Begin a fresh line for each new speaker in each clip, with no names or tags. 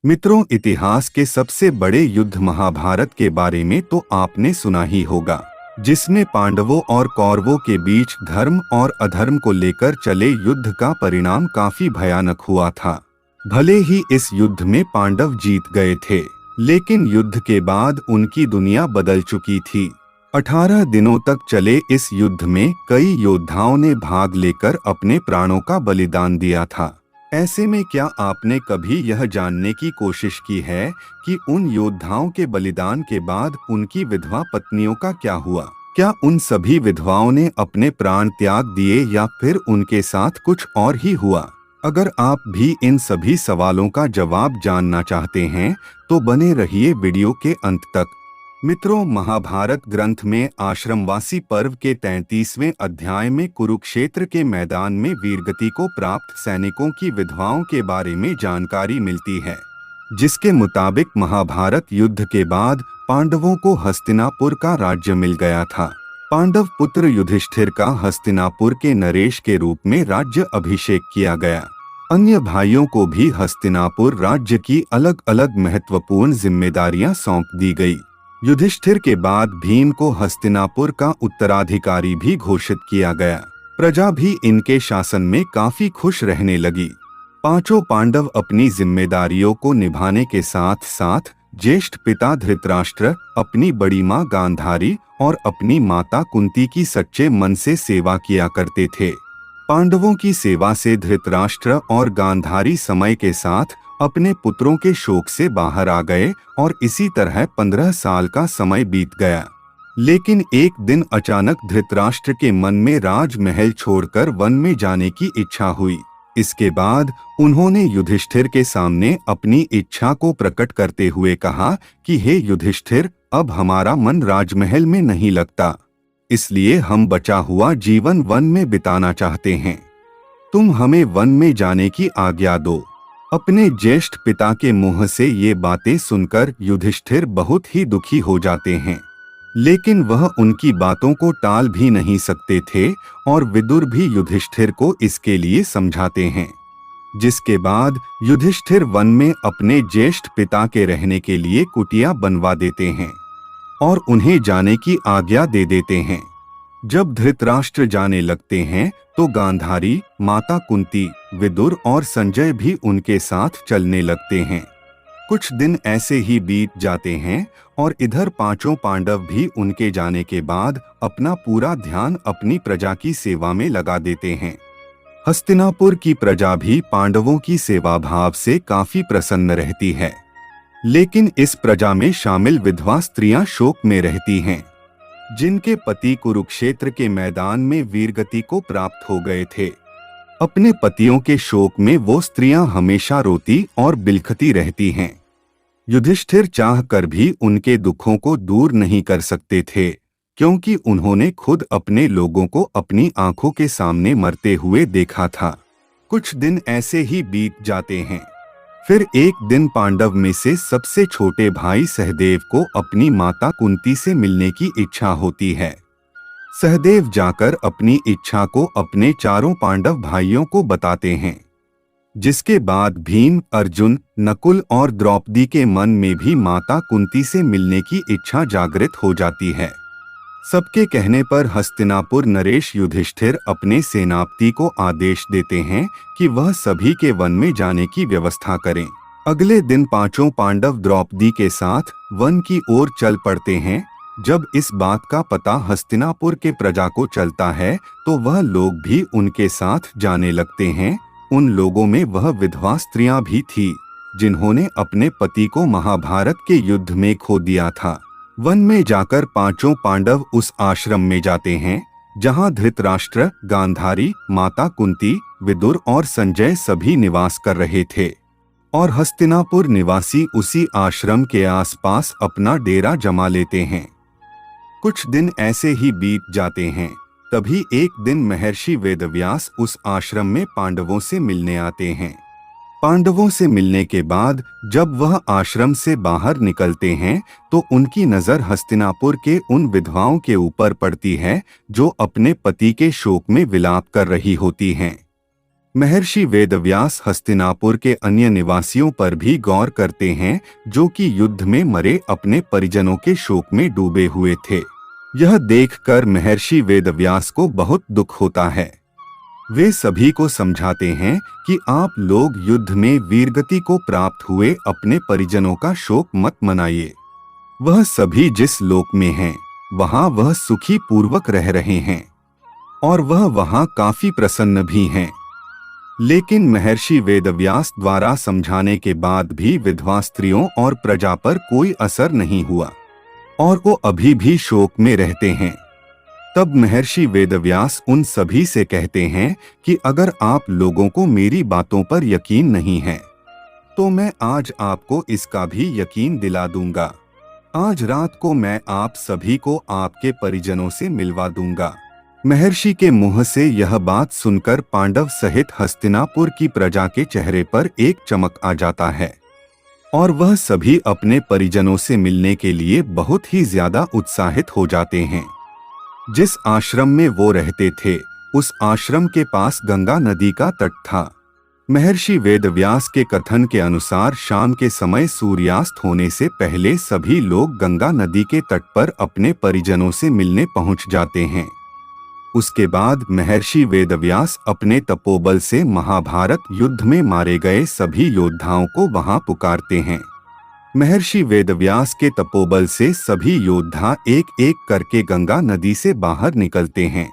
मित्रों, इतिहास के सबसे बड़े युद्ध महाभारत के बारे में तो आपने सुना ही होगा, जिसमें पांडवों और कौरवों के बीच धर्म और अधर्म को लेकर चले युद्ध का परिणाम काफी भयानक हुआ था। भले ही इस युद्ध में पांडव जीत गए थे, लेकिन युद्ध के बाद उनकी दुनिया बदल चुकी थी। 18 दिनों तक चले इस युद्ध में कई योद्धाओं ने भाग लेकर अपने प्राणों का बलिदान दिया था। ऐसे में क्या आपने कभी यह जानने की कोशिश की है कि उन योद्धाओं के बलिदान के बाद उनकी विधवा पत्नियों का क्या हुआ? क्या उन सभी विधवाओं ने अपने प्राण त्याग दिए या फिर उनके साथ कुछ और ही हुआ? अगर आप भी इन सभी सवालों का जवाब जानना चाहते हैं तो बने रहिए वीडियो के अंत तक। मित्रों, महाभारत ग्रंथ में आश्रमवासी पर्व के 33वें अध्याय में कुरुक्षेत्र के मैदान में वीरगति को प्राप्त सैनिकों की विधवाओं के बारे में जानकारी मिलती है, जिसके मुताबिक महाभारत युद्ध के बाद पांडवों को हस्तिनापुर का राज्य मिल गया था। पांडव पुत्र युधिष्ठिर का हस्तिनापुर के नरेश के रूप में राज्य अभिषेक किया गया। अन्य भाइयों को भी हस्तिनापुर राज्य की अलग अलग महत्वपूर्ण जिम्मेदारियां सौंप दी गई। युधिष्ठिर के बाद भीम को हस्तिनापुर का उत्तराधिकारी भी घोषित किया गया। प्रजा भी इनके शासन में काफी खुश रहने लगी। पांचों पांडव अपनी जिम्मेदारियों को निभाने के साथ साथ ज्येष्ठ पिता धृतराष्ट्र, अपनी बड़ी मां गांधारी और अपनी माता कुंती की सच्चे मन से सेवा किया करते थे। पांडवों की सेवा से धृतराष्ट्र और गांधारी समय के साथ अपने पुत्रों के शोक से बाहर आ गए और इसी तरह 15 साल का समय बीत गया। लेकिन एक दिन अचानक धृतराष्ट्र के मन में राजमहल छोड़कर वन में जाने की इच्छा हुई। इसके बाद उन्होंने युधिष्ठिर के सामने अपनी इच्छा को प्रकट करते हुए कहा कि हे युधिष्ठिर, अब हमारा मन राजमहल में नहीं लगता, इसलिए हम बचा हुआ जीवन वन में बिताना चाहते हैं। तुम हमें वन में जाने की आज्ञा दो। अपने ज्येष्ठ पिता के मुंह से ये बातें सुनकर युधिष्ठिर बहुत ही दुखी हो जाते हैं, लेकिन वह उनकी बातों को टाल भी नहीं सकते थे और विदुर भी युधिष्ठिर को इसके लिए समझाते हैं। जिसके बाद युधिष्ठिर वन में अपने ज्येष्ठ पिता के रहने के लिए कुटिया बनवा देते हैं और उन्हें जाने की आज्ञा दे देते हैं। जब धृतराष्ट्र जाने लगते हैं तो गांधारी, माता कुंती, विदुर और संजय भी उनके साथ चलने लगते हैं। कुछ दिन ऐसे ही बीत जाते हैं और इधर पांचों पांडव भी उनके जाने के बाद अपना पूरा ध्यान अपनी प्रजा की सेवा में लगा देते हैं। हस्तिनापुर की प्रजा भी पांडवों की सेवा भाव से काफी प्रसन्न रहती है, लेकिन इस प्रजा में शामिल विधवा स्त्रियां शोक में रहती हैं, जिनके पति कुरुक्षेत्र के मैदान में वीरगति को प्राप्त हो गए थे। अपने पतियों के शोक में वो स्त्रियां हमेशा रोती और बिलखती रहती हैं। युधिष्ठिर चाहकर भी उनके दुखों को दूर नहीं कर सकते थे, क्योंकि उन्होंने खुद अपने लोगों को अपनी आंखों के सामने मरते हुए देखा था। कुछ दिन ऐसे ही बीत जाते हैं। फिर एक दिन पांडव में से सबसे छोटे भाई सहदेव को अपनी माता कुंती से मिलने की इच्छा होती है। सहदेव जाकर अपनी इच्छा को अपने चारों पांडव भाइयों को बताते हैं, जिसके बाद भीम, अर्जुन, नकुल और द्रौपदी के मन में भी माता कुंती से मिलने की इच्छा जागृत हो जाती है। सबके कहने पर हस्तिनापुर नरेश युधिष्ठिर अपने सेनापति को आदेश देते हैं कि वह सभी के वन में जाने की व्यवस्था करें। अगले दिन पांचों पांडव द्रौपदी के साथ वन की ओर चल पड़ते हैं। जब इस बात का पता हस्तिनापुर के प्रजा को चलता है तो वह लोग भी उनके साथ जाने लगते हैं। उन लोगों में वह विधवा स्त्रियां भी थी, जिन्होंने अपने पति को महाभारत के युद्ध में खो दिया था। वन में जाकर पांचों पांडव उस आश्रम में जाते हैं जहां धृतराष्ट्र, गांधारी, माता कुंती, विदुर और संजय सभी निवास कर रहे थे और हस्तिनापुर निवासी उसी आश्रम के आसपास अपना डेरा जमा लेते हैं। कुछ दिन ऐसे ही बीत जाते हैं। तभी एक दिन महर्षि वेदव्यास उस आश्रम में पांडवों से मिलने आते हैं। पांडवों से मिलने के बाद जब वह आश्रम से बाहर निकलते हैं तो उनकी नजर हस्तिनापुर के उन विधवाओं के ऊपर पड़ती है जो अपने पति के शोक में विलाप कर रही होती हैं। महर्षि वेदव्यास हस्तिनापुर के अन्य निवासियों पर भी गौर करते हैं जो कि युद्ध में मरे अपने परिजनों के शोक में डूबे हुए थे। यह देखकर महर्षि वेदव्यास को बहुत दुख होता है। वे सभी को समझाते हैं कि आप लोग युद्ध में वीरगति को प्राप्त हुए अपने परिजनों का शोक मत मनाइए। वह सभी जिस लोक में हैं, वहां वह सुखी पूर्वक रह रहे हैं और वह वहां काफी प्रसन्न भी हैं। लेकिन महर्षि वेदव्यास द्वारा समझाने के बाद भी विधवा स्त्रियों और प्रजा पर कोई असर नहीं हुआ और वो अभी भी शोक में रहते हैं। तब महर्षि वेदव्यास उन सभी से कहते हैं कि अगर आप लोगों को मेरी बातों पर यकीन नहीं है तो मैं आज आपको इसका भी यकीन दिला दूंगा। आज रात को मैं आप सभी को आपके परिजनों से मिलवा दूंगा। महर्षि के मुंह से यह बात सुनकर पांडव सहित हस्तिनापुर की प्रजा के चेहरे पर एक चमक आ जाता है और वह सभी अपने परिजनों से मिलने के लिए बहुत ही ज्यादा उत्साहित हो जाते हैं। जिस आश्रम में वो रहते थे उस आश्रम के पास गंगा नदी का तट था। महर्षि वेदव्यास के कथन के अनुसार शाम के समय सूर्यास्त होने से पहले सभी लोग गंगा नदी के तट पर अपने परिजनों से मिलने पहुंच जाते हैं। उसके बाद महर्षि वेदव्यास अपने तपोबल से महाभारत युद्ध में मारे गए सभी योद्धाओं को वहां पुकारते हैं। महर्षि वेदव्यास के तपोबल से सभी योद्धा एक एक करके गंगा नदी से बाहर निकलते हैं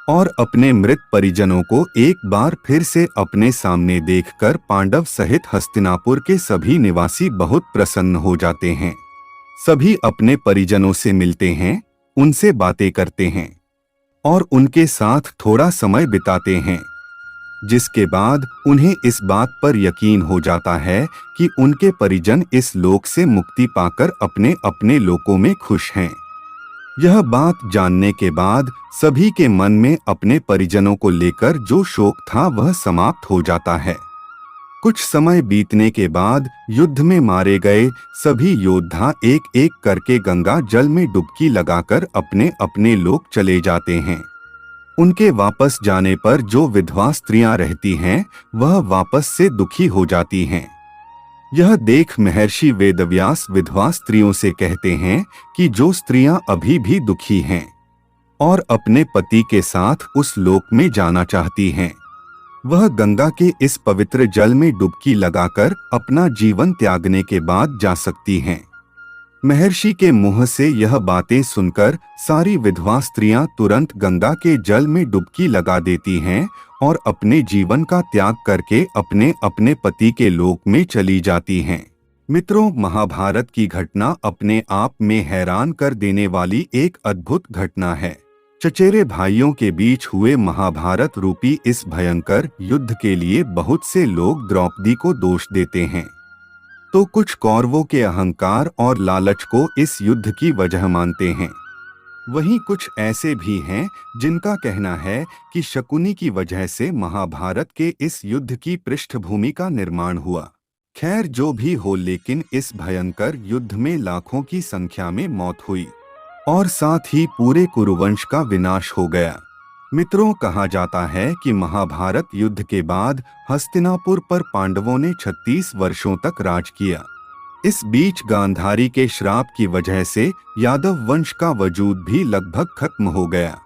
और अपने मृत परिजनों को एक बार फिर से अपने सामने देखकर पांडव सहित हस्तिनापुर के सभी निवासी बहुत प्रसन्न हो जाते हैं। सभी अपने परिजनों से मिलते हैं, उनसे बातें करते हैं और उनके साथ थोड़ा समय बिताते हैं, जिसके बाद उन्हें इस बात पर यकीन हो जाता है कि उनके परिजन इस लोक से मुक्ति पाकर अपने अपने लोकों में खुश हैं। यह बात जानने के बाद सभी के मन में अपने परिजनों को लेकर जो शोक था वह समाप्त हो जाता है। कुछ समय बीतने के बाद युद्ध में मारे गए सभी योद्धा एक एक करके गंगा जल में डुबकी लगाकर अपने अपने लोक चले जाते हैं। उनके वापस जाने पर जो विधवा स्त्रियां रहती हैं वह वापस से दुखी हो जाती हैं। यह देख महर्षि वेदव्यास विधवा स्त्रियों से कहते हैं कि जो स्त्रियां अभी भी दुखी हैं और अपने पति के साथ उस लोक में जाना चाहती हैं, वह गंगा के इस पवित्र जल में डुबकी लगाकर अपना जीवन त्यागने के बाद जा सकती हैं। महर्षि के मुंह से यह बातें सुनकर सारी विधवा स्त्रियां तुरंत गंगा के जल में डुबकी लगा देती हैं और अपने जीवन का त्याग करके अपने अपने पति के लोक में चली जाती हैं। मित्रों, महाभारत की घटना अपने आप में हैरान कर देने वाली एक अद्भुत घटना है। चचेरे भाइयों के बीच हुए महाभारत रूपी इस भयंकर युद्ध के लिए बहुत से लोग द्रौपदी को दोष देते हैं, तो कुछ कौरवों के अहंकार और लालच को इस युद्ध की वजह मानते हैं। वहीं कुछ ऐसे भी हैं जिनका कहना है कि शकुनी की वजह से महाभारत के इस युद्ध की पृष्ठभूमि का निर्माण हुआ। खैर जो भी हो, लेकिन इस भयंकर युद्ध में लाखों की संख्या में मौत हुई और साथ ही पूरे कुरुवंश का विनाश हो गया। मित्रों, कहा जाता है कि महाभारत युद्ध के बाद हस्तिनापुर पर पांडवों ने 36 वर्षों तक राज किया। इस बीच गांधारी के श्राप की वजह से यादव वंश का वजूद भी लगभग खत्म हो गया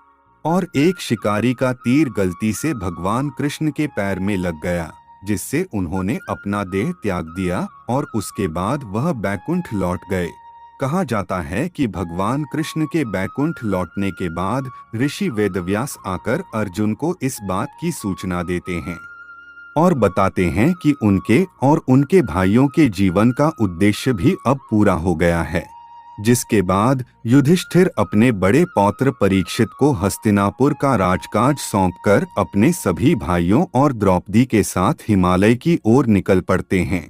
और एक शिकारी का तीर गलती से भगवान कृष्ण के पैर में लग गया, जिससे उन्होंने अपना देह त्याग दिया और उसके बाद वह बैकुंठ लौट गए। कहा जाता है कि भगवान कृष्ण के बैकुंठ लौटने के बाद ऋषि वेदव्यास आकर अर्जुन को इस बात की सूचना देते हैं और बताते हैं कि उनके और उनके भाइयों के जीवन का उद्देश्य भी अब पूरा हो गया है। जिसके बाद युधिष्ठिर अपने बड़े पौत्र परीक्षित को हस्तिनापुर का राजकाज सौंपकर अपने सभी भाइयों और द्रौपदी के साथ हिमालय की ओर निकल पड़ते हैं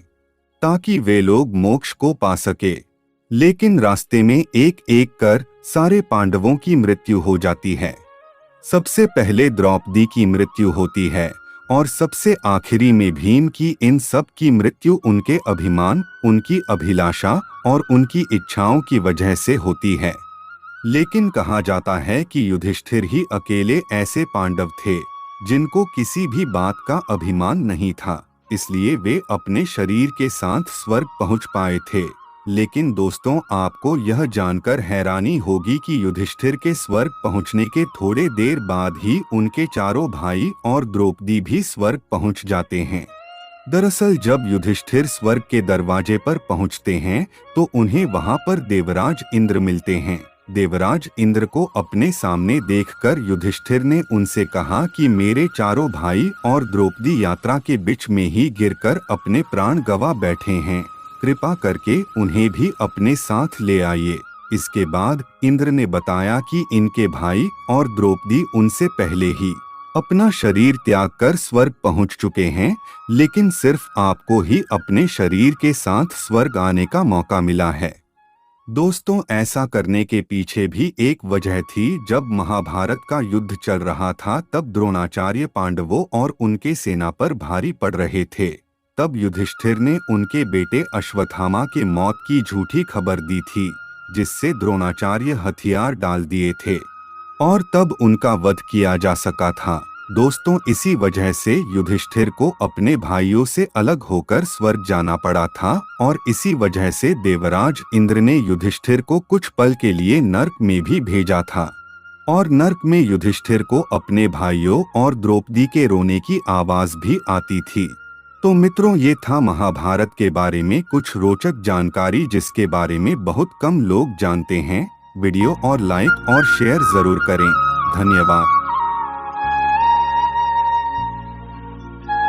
ताकि वे लोग मोक्ष को पा सके। लेकिन रास्ते में एक एक कर सारे पांडवों की मृत्यु हो जाती है। सबसे पहले द्रौपदी की मृत्यु होती है और सबसे आखिरी में भीम की। इन सब की मृत्यु उनके अभिमान, उनकी अभिलाषा और उनकी इच्छाओं की वजह से होती है। लेकिन कहा जाता है कि युधिष्ठिर ही अकेले ऐसे पांडव थे जिनको किसी भी बात का अभिमान नहीं था, इसलिए वे अपने शरीर के साथ स्वर्ग पहुंच पाए थे। लेकिन दोस्तों, आपको यह जानकर हैरानी होगी कि युधिष्ठिर के स्वर्ग पहुंचने के थोड़े देर बाद ही उनके चारों भाई और द्रौपदी भी स्वर्ग पहुंच जाते हैं। दरअसल जब युधिष्ठिर स्वर्ग के दरवाजे पर पहुंचते हैं तो उन्हें वहां पर देवराज इंद्र मिलते हैं। देवराज इंद्र को अपने सामने देखकर युधिष्ठिर ने उनसे कहा कि मेरे चारों भाई और द्रौपदी यात्रा के बीच में ही गिरकर अपने प्राण गंवा बैठे हैं, कृपा करके उन्हें भी अपने साथ ले आइए। इसके बाद इंद्र ने बताया कि इनके भाई और द्रौपदी उनसे पहले ही अपना शरीर त्याग कर स्वर्ग पहुंच चुके हैं, लेकिन सिर्फ आपको ही अपने शरीर के साथ स्वर्ग आने का मौका मिला है। दोस्तों, ऐसा करने के पीछे भी एक वजह थी। जब महाभारत का युद्ध चल रहा था तब द्रोणाचार्य पांडवों और उनके सेना पर भारी पड़ रहे थे। तब युधिष्ठिर ने उनके बेटे अश्वत्थामा के मौत की झूठी खबर दी थी, जिससे द्रोणाचार्य हथियार डाल दिए थे और तब उनका वध किया जा सका था। दोस्तों, इसी वजह से युधिष्ठिर को अपने भाइयों से अलग होकर स्वर्ग जाना पड़ा था और इसी वजह से देवराज इंद्र ने युधिष्ठिर को कुछ पल के लिए नर्क में भी भेजा था और नर्क में युधिष्ठिर को अपने भाइयों और द्रौपदी के रोने की आवाज भी आती थी। तो मित्रों, ये था महाभारत के बारे में कुछ रोचक जानकारी जिसके बारे में बहुत कम लोग जानते हैं। वीडियो और लाइक और शेयर जरूर करें। धन्यवाद।